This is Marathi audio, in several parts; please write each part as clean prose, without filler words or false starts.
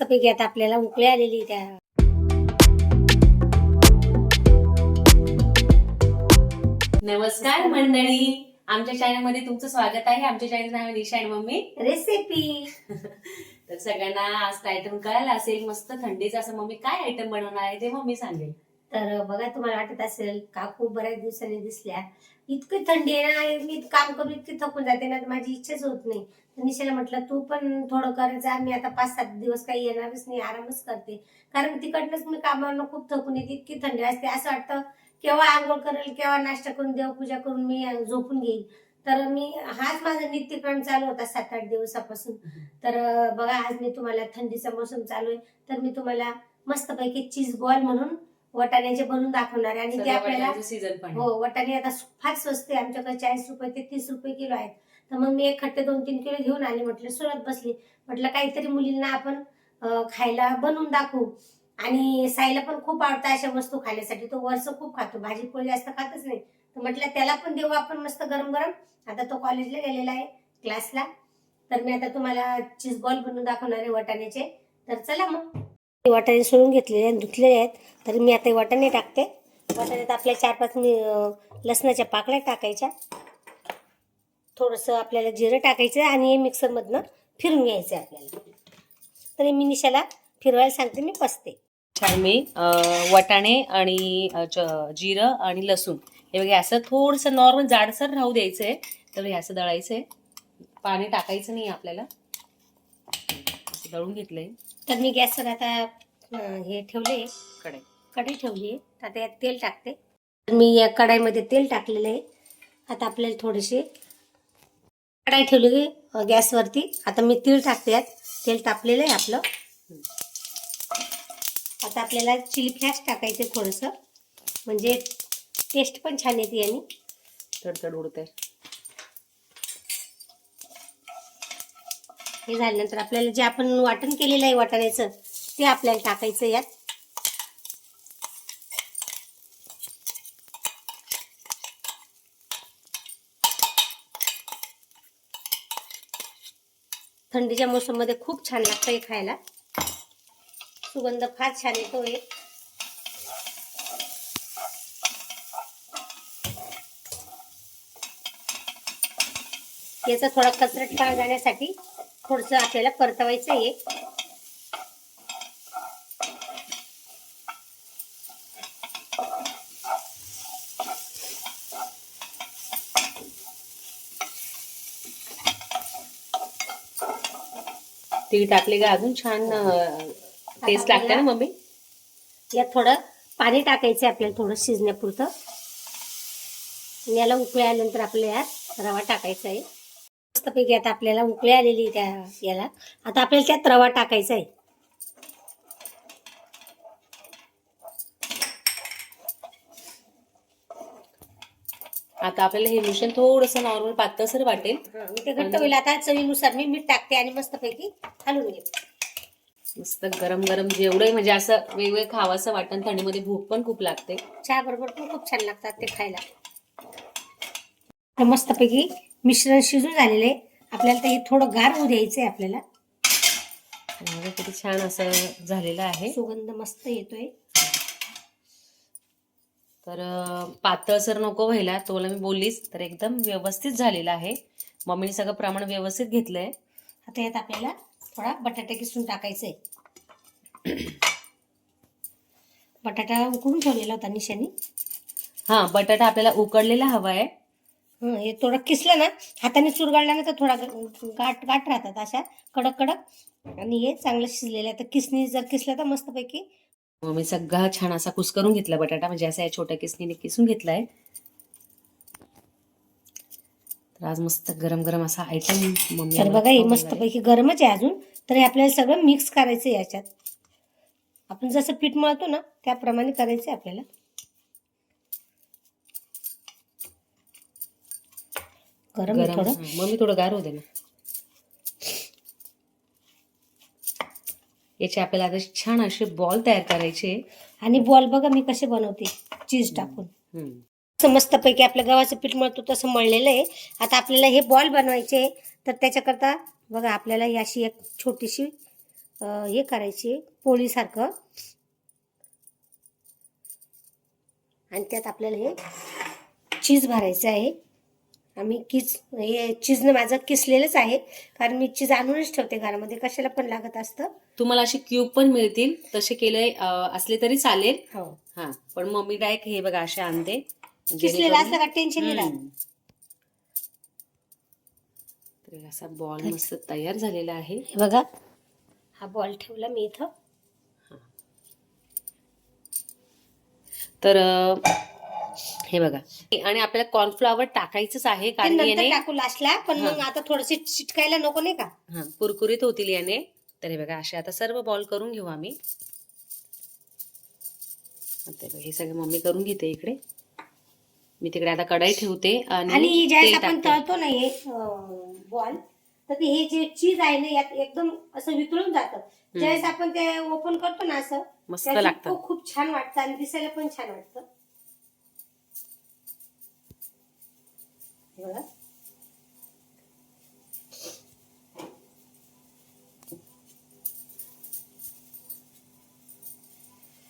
मस्तपैकी आता आपल्याला उकळी आलेली त्या नमस्कार मंडळी, आमच्या चॅनल मध्ये तुमचं स्वागत आहे. आमच्या चॅनल नाव आहे निशा आणि मम्मी रेसिपी. तर सगळ्यांना आज आयटम कळायला असेल. मस्त थंडीचा असं मम्मी काय आयटम बनवणार आहे ते मम्मी सांगेल. तर बघा, तुम्हाला वाटत असेल का खूप बऱ्याच दिवसांनी दिसल्या, इतकी थंडी आहे ना, मी काम करून इतकी थकून जाते ना, माझी इच्छाच होत नाही. तर निशाला म्हटलं तू पण थोडं कर जा. मी आता 5-7 दिवस काही येणारच नाही, आरामच करते. कारण तिकडनंच मी कामावरनं खूप थकून येते, इतकी थंडी असते. असं वाटतं केव्हा आंघोळ करेल, केव्हा नाश्ता करून देवपूजा करून मी झोपून घेईल. तर मी हाच माझा नित्यक्रम चालू होता 7-8 दिवसापासून. तर बघा, आज मी तुम्हाला थंडीचा मोसम चालू आहे, तर मी तुम्हाला मस्तपैकी चीज बॉल म्हणून वटाण्याचे बनवून दाखवणार आहे. आणि ते आपल्याला सीझन पण हो, वटाणे आता फार स्वस्त आहे. आमच्याकडे 40 रुपये ते 30 रुपये किलो आहेत. तर मग मी एक खट्टे 2-3 किलो घेऊन आले. म्हटलं सुरत बसली, म्हटलं काहीतरी मुलींना आपण खायला बनवून दाखवू. आणि साईला पण खूप आवडतं अशा वस्तू खाण्यासाठी. तो वर्ष खूप खातो, भाजी पोळी जास्त खातच नाही. तर म्हटलं त्याला पण देऊ आपण मस्त गरम गरम. आता तो कॉलेजला गेलेला आहे, क्लासला. तर मी आता तुम्हाला चीज बॉल बनवून दाखवणार आहे वटाण्याचे. तर चला मग. वाटाणे सोलून घेतलेले आणि धुतलेले आहेत. तर मी आता वाटाणे टाकते. वाटाण्यात आपल्या 4-5 लसणाच्या पाकळ्या टाकायच्या. थोडंसं आपल्याला जिरं टाकायचं आणि हे मिक्सरमधनं फिरून घ्यायचं आहे आपल्याला. तर मी निशाला फिरवायला सांगते, मी पसते. छान. मी वटाणे आणि जिरं आणि लसूण हे वगैरे असं थोडंसं नॉर्मल जाडसर राहू द्यायचंय. तर हे असं दळायचंय, पाणी टाकायचं नाही आपल्याला. असं दळून घेतलंय. तर मी गॅसवर आता हे ठेवले, कढई ठेवली आहे. आता यात तेल टाकते. मी या कढईमध्ये तेल टाकलेलं आहे. आता आपल्याला थोडेसे कढई ठेवली गॅसवरती. आता मी तीळ टाकते यात. तेल तापलेलं आहे आपलं. आता आपल्याला चिली फ्लेक्स टाकायचे थोडंसं, म्हणजे टेस्ट पण छान येते याने. तडतड उडते. हे झाल्यानंतर आपल्याला जे आपण वाटण केलेलं आहे वाटाण्याचं, ते आपल्याला टाकायचं यात. थंडीच्या मोसममध्ये खूप छान लागतं हे खायला. सुगंध फार छान येतोय. याचा थोडा कचरटपणा जाण्यासाठी थोडंसं आपल्याला परतवायचं आहे. तीळ टाकले का अजून छान टेस्ट लागते ना मम्मी. यात थोडं पाणी टाकायचं आपल्याला, थोडं शिजण्यापुरतं. याला उकळी आल्यानंतर आपल्याला यात रवा टाकायचा आहे. मस्तपैकी आता आपल्याला उकळी आलेली त्या याला. आता आपल्याला त्यात रवा टाकायचा आहे. आता आपल्याला हे मिश्रण थोडंसं नॉर्मल पातळसर वाटेल. ते घट्ट होईल. आता चवीनुसार मी मीठ टाकते आणि मस्तपैकी हलवून घेते. मस्त गरम गरम जेवढं म्हणजे असं वेगवेगळं खावंसं वाटतं. थंडीमध्ये भूक पण खूप लागते. चहा बरोबर पण खूप छान लागतात ते खायला. तर मस्तपैकी मिश्रण शिजून झालेलं आहे. आपल्याला ते थोडं गार होऊ द्यायचं आहे आपल्याला. किती छान असं झालेलं आहे. सुगंध मस्त येतोय. तर पातळसर नको व्हायला, तुला मी बोललीस तर एकदम व्यवस्थित झालेलं आहे. मम्मीने सगळं प्रमाण व्यवस्थित घेतलंय. आता यात आपल्याला थोडा बटाटा किसून टाकायचा आहे. बटाटा उकडून ठेवलेला होता निशाने. हा, बटाटा आपल्याला उकडलेला हवा आहे. हे थोडं किसलं ना, हाताने चुरगाळला ना, तर थोडा गाठ गाठ राहतात अशा कडक कडक. आणि हे चांगलं शिजलेलं आहे. तर किसणी जर किसलं तर मस्तपैकी. मी सगळा छान असा कुस्करून घेतला बटाटा, म्हणजे असा या छोट्या किसणीने किसून घेतलाय. तर आज मस्त गरम गरम असा आयटम मम्मी. तर बघा, हे मस्तपैकी गरमच आहे अजून. तर हे आपल्याला सगळं मिक्स करायचं आहे याच्यात. आपण जसं पीठ मळतो ना, त्याप्रमाणे करायचं आहे आपल्याला. गरम आहे थोडं. मम्मी थोडं गार होते ना. याचे आपल्याला आता छान असे बॉल तयार करायचे. आणि बॉल बघा मी कसे बनवते, चीज टाकून. मस्तपैकी आपल्या गव्हाचं पीठ मळतो तसं मळलेलं आहे. आता आपल्याला हे बॉल बनवायचे. तर त्याच्याकरता बघा, आपल्याला ही अशी एक छोटीशी हे करायची पोळीसारखं, आणि त्यात आपल्याला हे चीज भरायचं आहे. आम्ही हे चीजनं माझं किसलेलंच आहे, कारण मी चीज आणूनच ठेवते घरामध्ये, कशाला पण लागत असतं. तुम्हाला असे क्यूब पण मिळतील, तसे केले असले तरी चालेल. हो, हा, पण मम्मी डायरेक्ट हे बघा असे आणते, किसलेलं असलं का टेन्शन नाही राहत. तर असा बॉल मस्त तयार झालेला आहे. हे बघा, हा बॉल ठेवला मी इथं. तर हे बघा, आणि आपल्याला कॉर्नफ्लॉवर टाकायचंच आहे, ते कारण नंतर याने टाकू लास्टला, पण मग आता थोडंसे चिटकायला नको नाही का. कुरकुरीत होतील याने. तर हे बघा, असे आता सर्व बॉल करून घेऊ आम्ही. आता हे सगळे मम्मी करून घेते इकडे, मी तिकडे आता कढई ठेवते आणि ज्यावेळेस आपण टाकते. तळतो ना हे बॉल, तर ते हे जे चीज आहे ना यात एकदम असं वितळून जातं. ज्यावेळेस आपण ते ओपन करतो ना असं, मस्त त्याचं लागतं. खूप छान वाटतं आणि दिसायला पण छान वाटतं. हे बघा,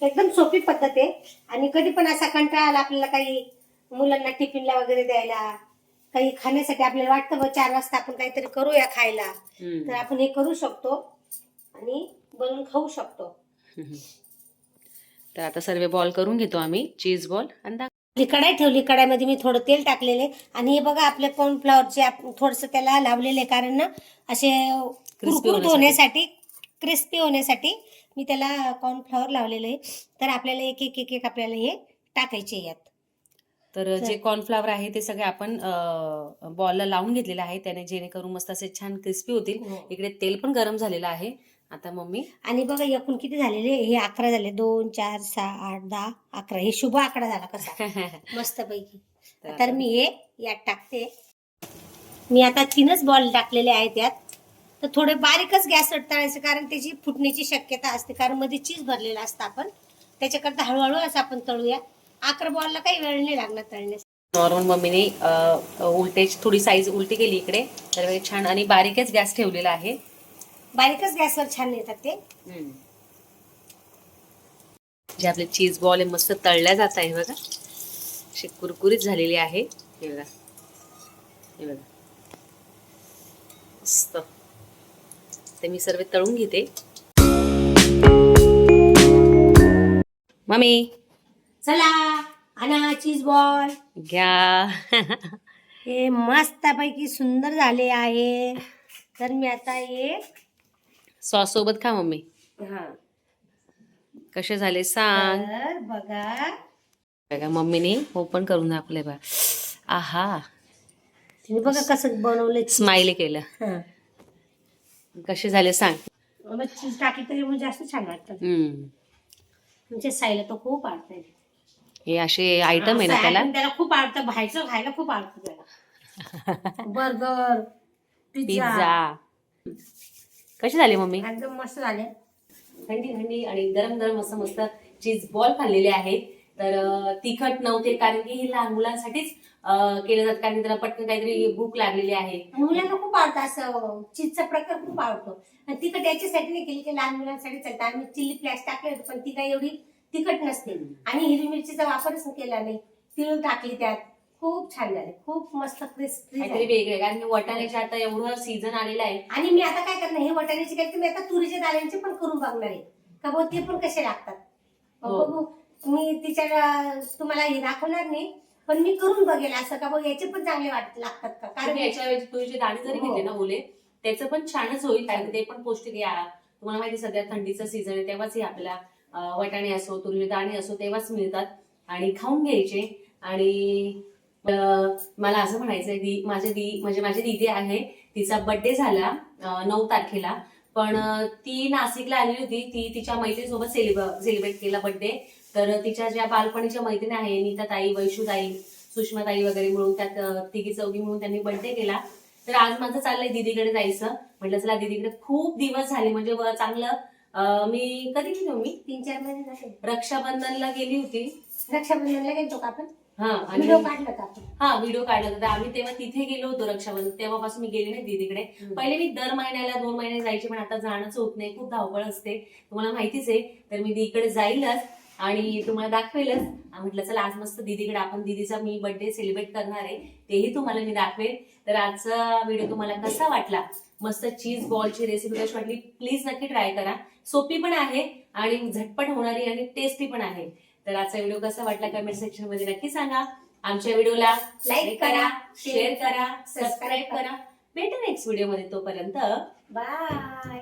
एकदम सोपी पद्धत आहे. आणि कधी पण असा कंटाळा आला आपल्याला, काही मुलांना टिफिनला वगैरे द्यायला, काही खाण्यासाठी आपल्याला वाटतं 4 वाजता आपण काहीतरी करूया खायला, तर आपण हे करू शकतो आणि बनवून खाऊ शकतो. तर आता सर्व बॉल करून घेतो आम्ही, चीज बॉल. आणि कढाई ठेवली, कढाईमध्ये मी थोडं तेल टाकलेले, आणि हे बघा आपले कॉर्नफ्लॉवरचे थोडस त्याला लावलेले, कारण ना असे कुरकुरीत होण्यासाठी, क्रिस्पी होण्यासाठी मी त्याला कॉर्नफ्लॉवर लावलेलं आहे. तर आपल्याला एक आपल्याला हे टाकायचे यात. तर जे कॉर्नफ्लॉवर आहे ते सगळे आपण बॉलला लावून घेतलेलं आहे, त्याने जेणेकरून मस्त असे छान क्रिस्पी होतील. इकडे तेल पण गरम झालेलं आहे आता मम्मी. आणि बघा एकूण किती झालेले, हे 11 झाले. 2 4 6 8 10 11, हे शुभ आकडा झाला कसा मस्त पैकी. तर मी हे यात टाकते. मी आता 3च बॉल टाकलेले आहेत यात. तर थोडे बारीकच गॅसवर तळायचे, कारण त्याची फुटण्याची शक्यता असते, कारण मध्ये चीज भरलेलं असतं आपण, त्याच्याकरता हळूहळू असं आपण तळूया. 11 बॉलला काही वेळ नाही लागणार तळण्यास. नॉर्मल मम्मीने उलटेची थोडी साईज उलटी केली इकडे, तर छान, आणि बारीकच गॅस ठेवलेला आहे. बारीकच गॅसवर छान येतात ते. जे आपले चीज बॉल आहे मस्त तळल्या जात आहे बघा, अशी कुरकुरीत झालेली आहे. हे बघा, हे बघा, मस्त. ते मी सर्व तळून घेते. मम्मी चला आणा चीज बॉल घ्या. हे मस्त पैकी सुंदर झाले आहे. तर मी आता हे सॉस सोबत खा मम्मी. हा, कसे झाले सांग. तर बघा, बघा मम्मीने ओपन करून दाखवले बघा. आहा, तुम्ही बघा कसं बनवलं, स्माइली केलं. हा, कसे झाले सांग. मग चीज टाकली तरी म्हणजे जास्त छान वाटतं. तुमच्या साईला तर खूप आवडतं. हे असे आयटम आहे ना त्याला खूप आवडतं, बाहेरचं खायला खूप आवडतं त्याला. Burger, pizza. कसे झाले मम्मी. एकदम मस्त झाले. थंडी थंडी आणि गरम गरम असं मस्त चीज बॉल खाल्लेले आहेत. तर तिखट नव्हते, कारण की हे लहान मुलांसाठीच केलं जातं, कारण त्याला पटकन काहीतरी भूक लागलेली आहे. मुलांना खूप आवडतं असं चीजचा प्रकार, खूप आवडतो. आणि तिखट याच्यासाठी नाही केली की लहान मुलांसाठी चालतं. आम्ही चिल्ली फ्लेक्स टाकले होते, पण ती काही एवढी तिखट नसते, आणि हिरवी मिरचीचा वापरच केला नाही. तिळ टाकली त्यात, खूप छान झाले, खूप मस्त क्रिस्पी काहीतरी वेगळे, कारण की वटाण्याचे आता एवढं सीझन आलेलं आहे. आणि मी आता काय करणार, हे वटाण्याचे केले, मी आता तुरीच्या दाण्यांचे पण करून बघणार आहे का बघ, ते पण कसे लागतात बघू. मी तिच्या तुम्हाला हे दाखवणार नाही, पण मी करून बघेल असं का बघ, याचे पण चांगले लागतात का, कारण याच्या तुरीचे दाणे जरी घेतले ना ओले, त्याचं पण छानच होईल, कारण ते पण पौष्टिक आहे. तुम्हाला माहिती सध्या थंडीचं सीझन आहे, तेव्हाच आपल्याला वटाणे असो, तुरीचे दाणे असो, तेव्हाच मिळतात, आणि खाऊन घ्यायचे. आणि मला असं म्हणायचंय की माझी दीदी आहे, तिचा बर्थडे झाला 9 तारखेला, पण ती नाशिकला आलेली होती. ती तिच्या मैत्रिणीसोबत सेलिब्रेट केला बर्थडे. तर तिच्या ज्या बालपणीच्या मैत्रिणी आहे, नीताताई, वैशूताई, सुषमाताई वगैरे मिळून, त्यात तिघी चौघी मिळून त्यांनी बर्थडे केला. तर आज माझं चाललंय दीदीकडे जायचं. म्हटलं चला दीदीकडे, खूप दिवस झाले, म्हणजे चांगलं. मी कधी गेलो, मी 3-4 महिने झाले. रक्षाबंधनला गेली होती. रक्षाबंधनला गेलतो का आपण. हा आणि व्हिडिओ काढला का आपण? हा व्हिडिओ काढला होता. आम्ही तेव्हा तिथे गेलो होतो रक्षाबंधन, तेव्हापासून मी गेली नाही दीदीकडे. पहिले मी दर महिन्याला 2 महिने जायचे, पण आता जाणंच होत नाही, खूप धावपळ असते, तुम्हाला माहितीच आहे. तर मी दीदीकडे जाईलच आणि तुम्हाला दाखवेलच. म्हटलं चला आज मस्त दीदीकडे आपण दीदीचा मी बर्थडे सेलिब्रेट करणार आहे, तेही तुम्हाला मी दाखवेल. तर आजचा व्हिडिओ तुम्हाला कसा वाटला, मस्त चीज बॉलची रेसिपी कशी वाटली, प्लीज नक्की ट्राय करा. सोपी पण आहे आणि झटपट होणारी आणि टेस्टी पण आहे. तर आजचा व्हिडिओ कसा वाटला कमेंट सेक्शन मध्ये नक्की सांगा. आमच्या व्हिडिओला लाईक करा, शेअर करा, सबस्क्राईब करा. भेटू नेक्स्ट व्हिडिओ मध्ये, तोपर्यंत बाय.